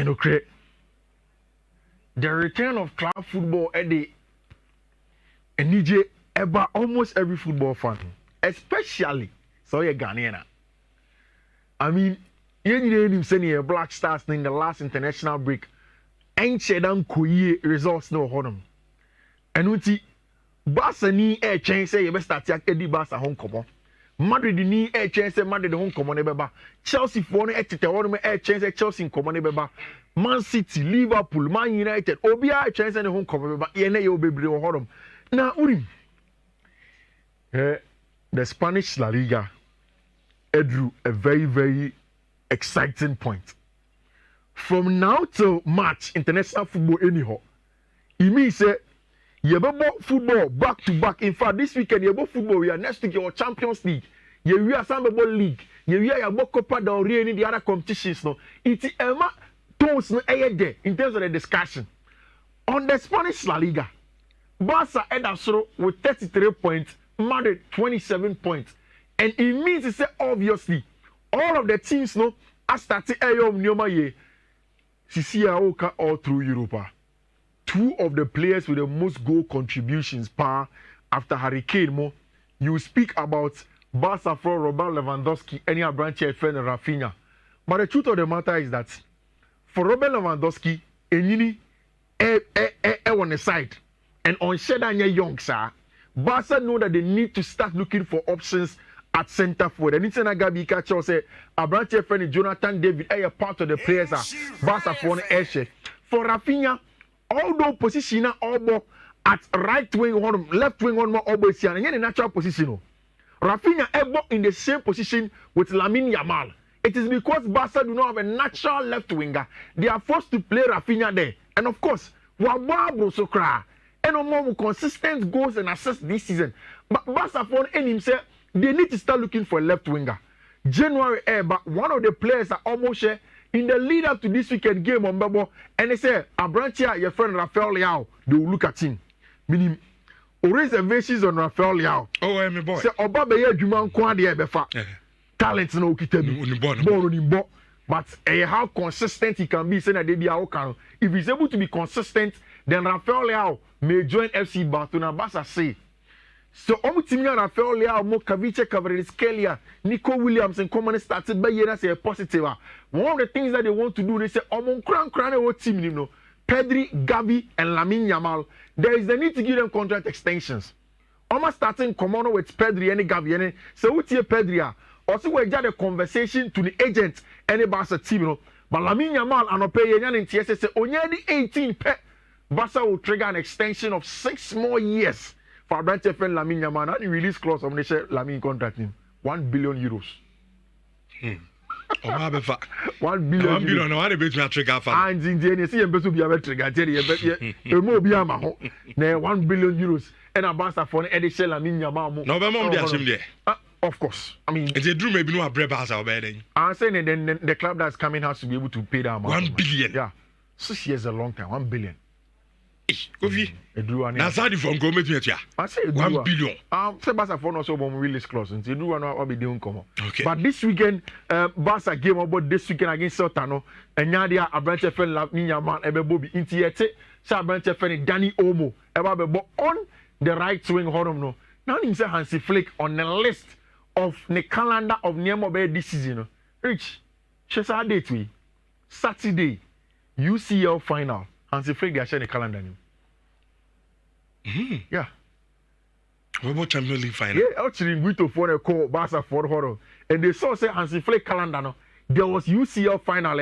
And okay, the return of club football at the NJ about almost every football fan, especially so you're Ghanaian. I mean, you didn't send your Black Stars in the last international break. Ain't Shedan Kuye results no honum. And uti Barca ni a chance say you best start Eddie Barca home come. Madrid ni a chance Madrid home come on beba. Chelsea for no etite one a chance Chelsea come on beba. Man City, Liverpool, Man United, obi a chance and home come beba. Yene yo bebre o honum. Now urim. The Spanish La Liga drew a very, very exciting point. From now till March, international football anyhow. It means you have football back to back. In fact, this weekend you have football. We are next week your Champions League. You have some league. You have Copa del Rey and the other competitions. No, it's Emma tones no there in terms of the discussion on the Spanish La Liga. Barca end up with 33 points, Madrid 27 points, and it means to say obviously all of the teams no are starting year. Oka all through Europa. Two of the players with the most goal contributions after Hurricane Mo. You speak about Barca for Robert Lewandowski, any branch friend Rafinha. But the truth of the matter is that for Robert Lewandowski, Enyini on the side and on Shedanya Young, sir, Barca know that they need to start looking for options at centre forward. And it's an Agabi Kacho say a branch friend Jonathan David a part of the players are Barca for an for Rafinha, although position at right wing one, left wing one more always here, and a natural position. Rafinha ever in the same position with Lamine Yamal. It is because Barca do not have a natural left winger. They are forced to play Rafinha there. And of course, Wababo Sokra and more consistent goals and assists this season. But Barca for himself, they need to start looking for a left winger. January but one of the players are almost in the lead up to this weekend game on Babo, and they say Abrantia, your friend Rafael Leao, they will look at him. Meaning reservations on Rafael Leao. Oh, my boy. Say Obaba ye Juman Kwadi Befa. Talent no Kitabi. But how consistent he can be, saying that they be our. If he's able to be consistent, then Rafael Leao may join FC Barcelona. Barca say. So, Omutimia Rafael Leao, Mokavice Kvaratskhelia, Nico Williams, and Common started by year as a positive. One of the things that they want to do, they say, Omon Kran team, you know, Pedri, Gavi, and Lamine Yamal. There is the need to give them contract extensions. Almost starting common with Pedri and Gavi, and so what's your Pedri? Also, we had a conversation to the agent and the Barca team, you know, but Lamine Yamal and Opeyan and TSS say, only 18 Barca will trigger an extension of 6 more years. For branch friend Lamine Yamal, and the release clause of the Lamine contract him 1 billion euros. 1 billion. 1 billion. No, I bet me a trigger for. And in the end, see, to be a trigger. You more be a man. Now 1 billion euros and a basta for an edition Lamine Yamal. No, but mom, they are there. Of course. I mean, they do maybe no a bread Barca or bedding. I'm saying then the club that's coming has to be able to pay that amount. 1 billion. Yeah, 6 years is a long time. 1 billion. Kofi. That's how the phone go make me here. I say 1 billion. Say Barca for no so bomb release clause. You do want to be doing come. Okay. But this weekend, Barca game about this weekend against Sotano. And Nadia a branch of Lamine Yamal ebe Bobby Intiete. Sa branch of Danny Omo ebe be on the right wing horum no. Now him say Hansi Flick on the list of the calendar of Nemo be this season. Rich, Chesa date we Saturday UCL final. Hansi Flick they share the calendar. Yeah. What about Champions League final? Yeah, actually, we to for a call Barca for horror, and they saw say Hansi Flick calendar. No, there was UCL final.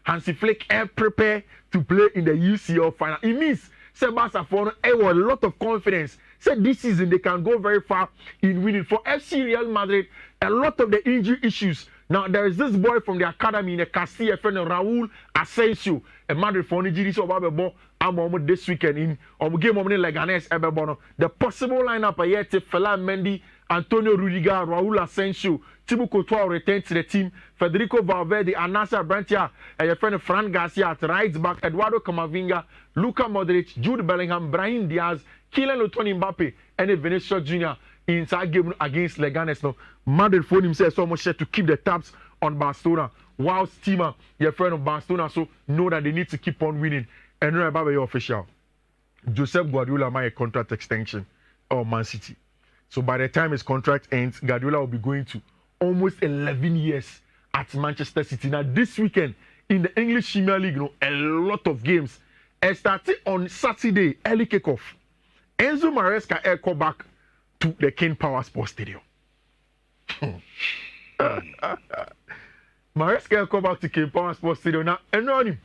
Hansi Flick prepare to play in the UCL final. It means say Barca for a lot of confidence. Say this season they can go very far in winning. For FC Real Madrid, a lot of the injury issues. Now there is this boy from the academy in the Castilla, friend Raúl Asensio, a Madrid for injuries of Abebo. I'm this weekend in game of Leganes Ebebono. The possible lineup are yet Fela Mendy, Antonio Rudiger, Raúl Asensio, Thibaut Courtois return to the team, Federico Valverde, Anasa Brantia, and your friend Fran Garcia at right back, Eduardo Camavinga, Luka Modric, Jude Bellingham, Brahim Diaz, Kylian Mbappe, and Vinicius Jr. inside game against Leganes. No, Madrid phone himself so much to keep the tabs on Barcelona. Whilst Steamer, your friend of Barcelona, so know that they need to keep on winning. And remember, your official. Joseph Guardiola might a contract extension of Man City. So by the time his contract ends, Guardiola will be going to almost 11 years at Manchester City. Now this weekend in the English Premier League, a lot of games. And starting on Saturday, early kickoff. Enzo Maresca air back to the King Power Sports Stadium. Maresca air back to King Power Sports Stadium. Now, and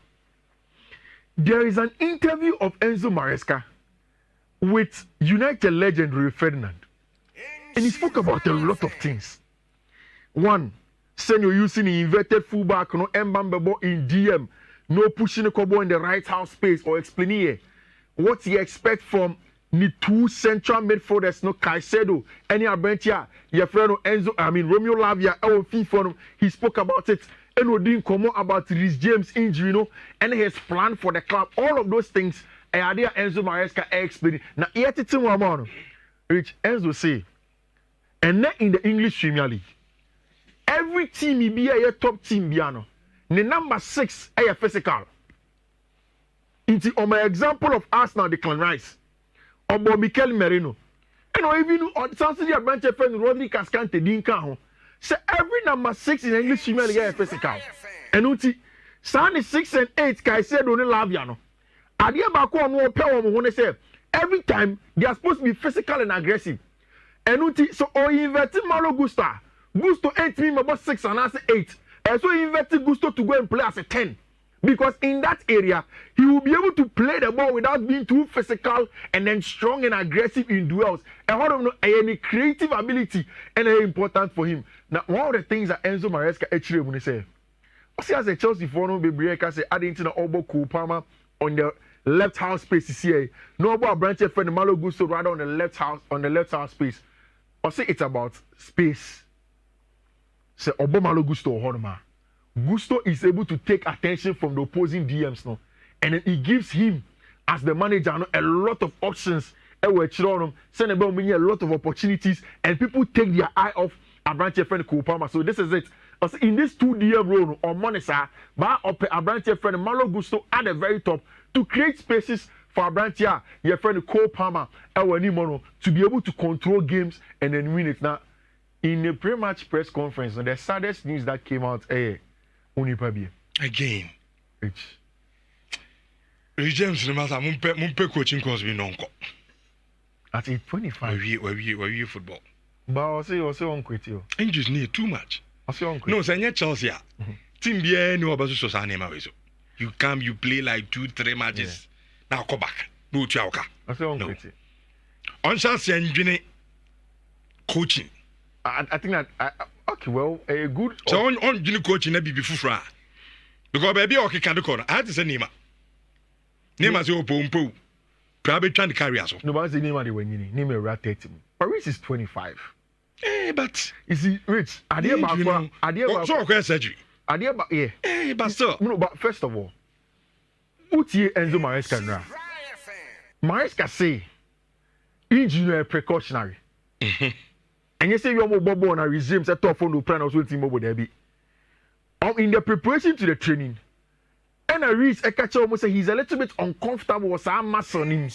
there is an interview of Enzo Maresca with United legend Rio Ferdinand. And he spoke about a lot of things. One, saying you're using the inverted fullback, no Mbambebo in DM, no pushing the Kobo in the right half space, or explaining what he expect from the two central midfielders, no Caicedo, any Abentia, your friend Romeo Lavia, our FIFA, he spoke about it. And we didn't come about Reece James injury, and his plan for the club. All of those things, and Enzo Maresca explained. Now, yet it's one Rich Enzo say, and then in the English Premier League, every team he be a top team piano. The number 6 a physical. It's on my example of Arsenal, Declan Rice, or Mikel Merino, and even on Saturday, a bunch of friends, Rodri Cascante, Dinka. So every number 6 in English Premier League physical. And uti, Sunday 6 and 8, Caicedo only Laviano. Adia Bako no power when they say every time they are supposed to be physical and aggressive. And uti, so inverted Malo Gusto 8 mean about 6 and I say 8. And so he inverted Gusto to go and play as a 10. Because in that area, he will be able to play the ball without being too physical and then strong and aggressive in duels. And one of them, any creative ability and very important for him. Now, one of the things that Enzo Maresca actually when he say, I see as a Chelsea for no baby, I say adding to the Obo Kupama on the left half space here. No about branch friend Malo Gusto rather on the left half space. I say it's about space. Say Obo Malo Gusto Honma. Gusto is able to take attention from the opposing DMs now, and then he gives him, as the manager, a lot of options. Send about me a lot of opportunities, and people take their eye off Abranche friend Kupama. So this is it. In this 2 DM role on Monesa, but up Abranche friend Malo Gusto at the very top to create spaces for Abranche, your friend Kupama, to be able to control games and then win it. Now, in the pre-match press conference, the saddest news that came out, again. Rich. Reece James, no matter, mumpe coaching course we non ko. At age 25. We football. But I say on quit you. Injuries need too much. I say on quit. No, say Chelsea. Team be no about so sa name away so. You come, you play like 2-3 matches. Now come back. No chauka. I say on quit. On chance and coaching. I think that okay, well, a good. So on Jini coaching na bibi fufra. Because baby okay can do corner. I had to say Nima. Nima say Opompo. Probably trying to carry us. No, but say Nima they when you name a rat 30. But Rich is 25. But you see, Rich, idea about so okay surgery. Idea about yeah. But still. No, but first of all, Uti Enzo Maresca nra. Maresca say injury precautionary. And you say you are Bobo and Reece James at top on the plan also team over there be. In the preparation to the training, and I reach a catcher almost say he's a little bit uncomfortable with some muscle on him.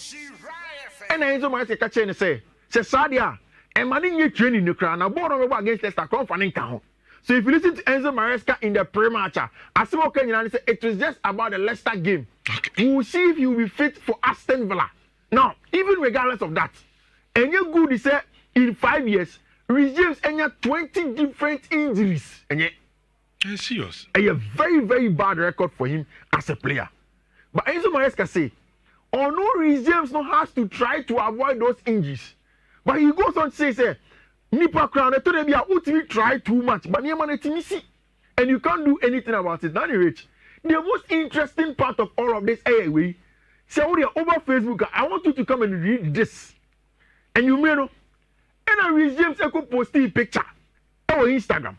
And I also a catcher and say Sadia, and manning your training the crown, I bought over against Leicester conference count. So if you listen to Enzo Maresca in the pre-match, I say it was just about the Leicester game. Okay. We will see if he will be fit for Aston Villa. Now, even regardless of that, and you're good, he said in 5 years. Reece James and 20 different injuries. And yet, serious. A very, very bad record for him as a player. But Enzo Maresca say, no Reece James no has to try to avoid those injuries. But he goes on to say, Nipa crown, I told him, you try too much, but and you can't do anything about it. Now, Rich, the most interesting part of all of this, anyway, say, over Facebook, I want you to come and read this. And you may know. And I Reece James could post a picture on Instagram.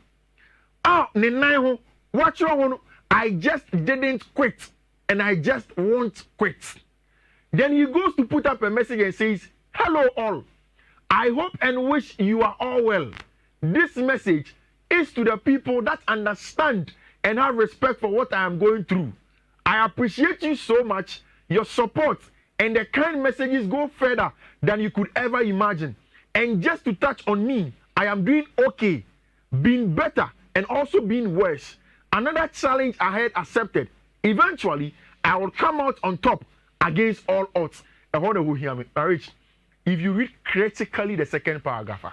Watch your I just didn't quit and I just won't quit. Then he goes to put up a message and says, "Hello all. I hope and wish you are all well. This message is to the people that understand and have respect for what I am going through. I appreciate you so much, your support, and the kind messages go further than you could ever imagine. And just to touch on me, I am doing okay, being better, and also being worse. Another challenge I had accepted. Eventually, I will come out on top against all odds. I want to hear me. Rich, if you read critically the second paragraph,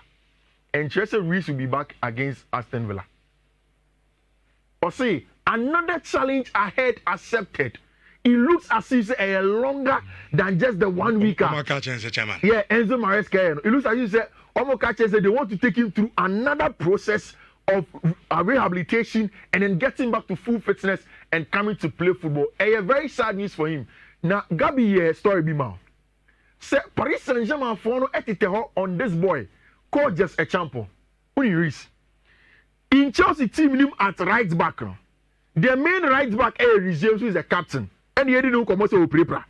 and Chelsea Reece will be back against Aston Villa. Or say, another challenge I had accepted. It looks as if it's longer than just the 1 week. Yeah, Enzo Maresca. It looks as if they want to take him through another process of rehabilitation and then getting back to full fitness and coming to play football. A very sad news for him. Now, Gabi story be now. Say Paris Saint-Germain for on this boy called just Acheampong. Who is in Chelsea team him at right back now. Their main right back Reece James, who is the captain, and he didn't come also prepare.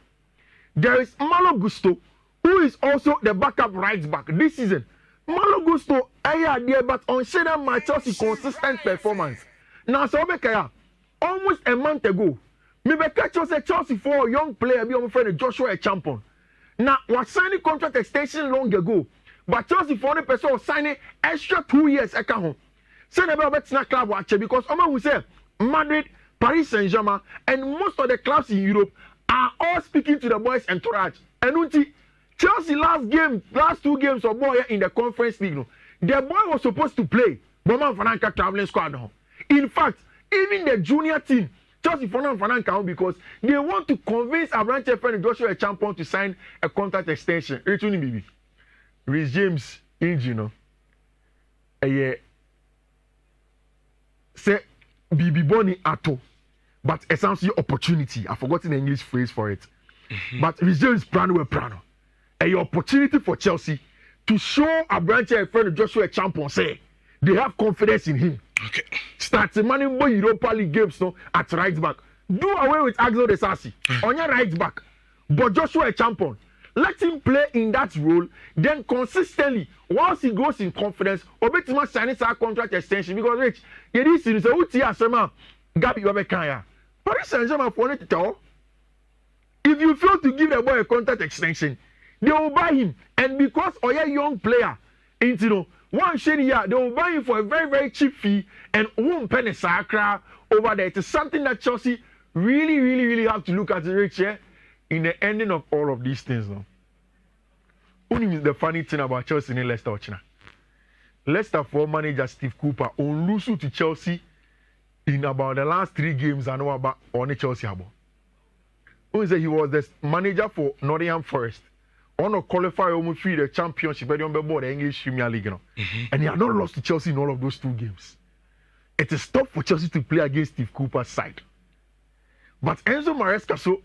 There is Malo Gusto, who is also the backup right back this season. Malo Gusto, there, but on Shedder my Chelsea consistent performance. Now, so almost a month ago, me catch Chelsea for a young player, be my friend Joshua Acheampong. Now, was signing contract extension long ago, but Chelsea for the person was signing extra 2 years. Say never bet snack club watch because Oma will say Madrid, Paris Saint-Germain, and most of the clubs in Europe are all speaking to the boys' entourage. And unti Chelsea last 2 games of boy in the Conference League, no, the boy was supposed to play, but man Fananka traveling squad now. In fact, even the junior team, Chelsea Fananka because they want to convince Abrante friend Joshua Acheampong to sign a contract extension. Reece James injury, no. Say Bibi Boni Ato, but essentially opportunity. I've forgotten the English phrase for it. But Reece James Prano. A opportunity for Chelsea to show a branch of friend Joshua Acheampong say they have confidence in him. Okay. Start manning more Europa League games no, at right back. Do away with Axel Desasi on your right back. But Joshua Acheampong, let him play in that role. Then consistently, once he goes in confidence, Obetima signing our contract extension because Rich, it is in the Utia Sema Gabi Wabekaya. Paris Saint-Germain for it all. If you fail to give the boy a contract extension, they will buy him. And because Oya young player, into no one shady year, they will buy him for a very, very cheap fee and won't penny sacra over there. It is something that Chelsea really have to look at the rich here in the ending of all of these things now. Only the funny thing about Chelsea in Leicester. Leicester for manager Steve Cooper on lose to Chelsea in about the last 3 games I know about on Chelsea. He was the manager for Nottingham Forest. On a qualifier almost free the championship, but on the board the English Premier League now. And he had not lost to Chelsea in all of those 2 games. It is tough for Chelsea to play against Steve Cooper's side. But Enzo Maresca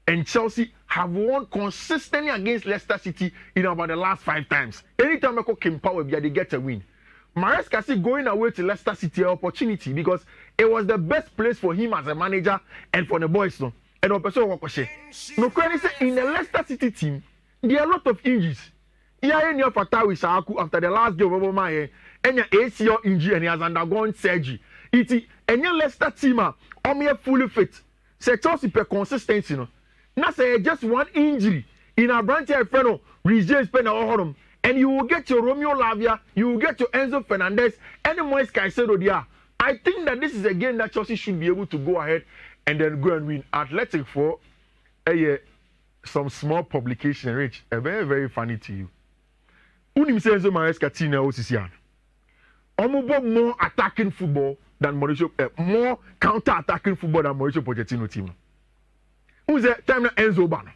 and Chelsea have won consistently against Leicester City in about the last 5 times. Anytime I call Kim Power, they get a win. Maresca going away to Leicester City an opportunity because it was the best place for him as a manager and for the boys. No, and no, in the Leicester City team, there are a lot of injuries. Yeah, in your Fatawi Saku after the last game of my and your ACL injury and he has undergone surgery. It is and your Leicester team are fully fit. Say Chelsea per consistency, no. Now say just one injury in a branch of friend, Reece James and you will get your Romeo Lavia, you will get your Enzo Fernandez, and the Moise Caicedo there. I think that this is a game that Chelsea should be able to go ahead and then go and win. Athletic for some small publication, Rich, very, very funny to you. Unim says Maresca Tina Osisian. More attacking football than Mauricio, more counter-attacking football than Mauricio Pochettino team. Who's that time na Enzo Bano?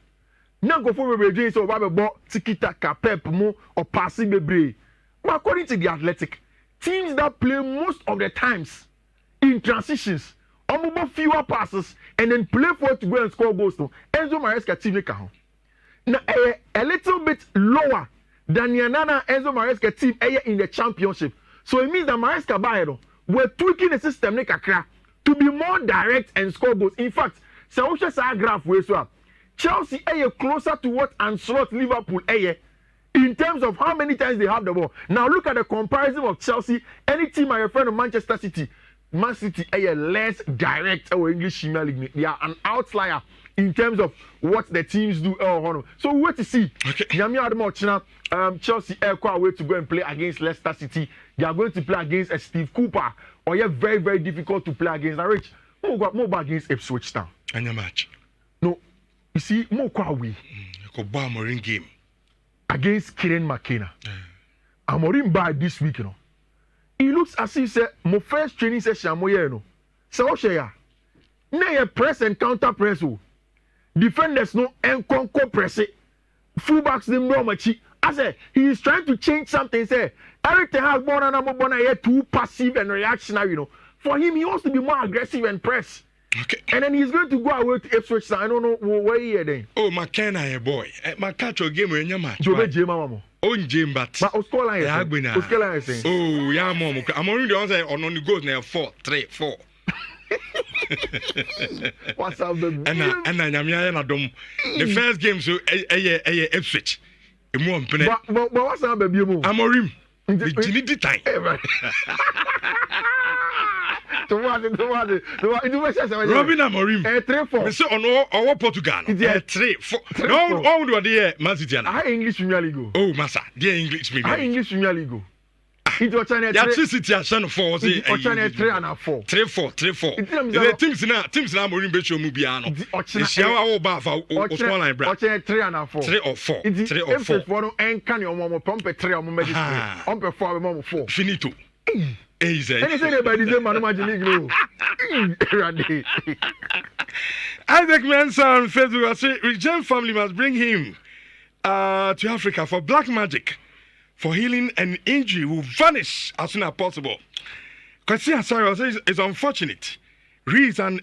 Now go for me so about tiki-taka, pep mo or passing the brain. But according to the Athletic, teams that play most of the times in transitions, fewer passes and then play for it to go and score goals. No, Enzo Maresca team now a little bit lower than Yanana Enzo Maresca team in the championship. So it means that Maresca Bayero we're tweaking the system to be more direct and score goals. In fact, so graph Chelsea closer to what Ancelotti Liverpool in terms of how many times they have the ball. Now look at the comparison of Chelsea. Any team I refer to Manchester City, Man City are less direct or English Premier League. They are an outlier in terms of what the teams do. So we wait to see. Chelsea are quite way to go and play against Leicester City. They are going to play against Steve Cooper. Or you're very, very difficult to play against. Rich, more against Ipswich Town. And your match. No, you see, more quite we. Marine game against Kieran McKenna. Amorim by this week, you know. It looks as if say my first training session mo ye no. So what say ya? Na ye press and counter press o. Defenders no enconco press it. Fullbacks them no machi. I say he is trying to change something. Say everything has born and I'm born here too passive and reactionary. You know, for him he wants to be more aggressive and press. Okay. And then he's going to go away to Ipswich. I don't know where he is then. Oh, McKenna, boy. My catch your game in your match. Jobe Jema mamo. Oh, Jim, but Oscar is oh, yeah, mom. I'm only the answer on the goals now 4, 3, 4. What's up, baby? And I'm the first game, so Ipswich. But what's up, baby? I'm a rim. You need the time. Robin Amorim. 3-4. So on our Portugal. 3-4. No, all do the Man City. I English Premier League. Oh, massa, dear English Premier League. I English Premier League. It was China 3. City are 4. China 3 and 4. 3-4. The teams now Amorim be show Mubiano. The shower all bath or small line brand. 3 and 4. 3 or 4. 3 or 4. If one and can your mama pump 3 or mama pump 4 mama 4. Finito. Easy. And say by the same man imagine Isaac Mensah on Facebook will say Reece James family must bring him to Africa for black magic, for healing an injury will vanish as soon as possible. Because see, sorry, it's unfortunate. Reece and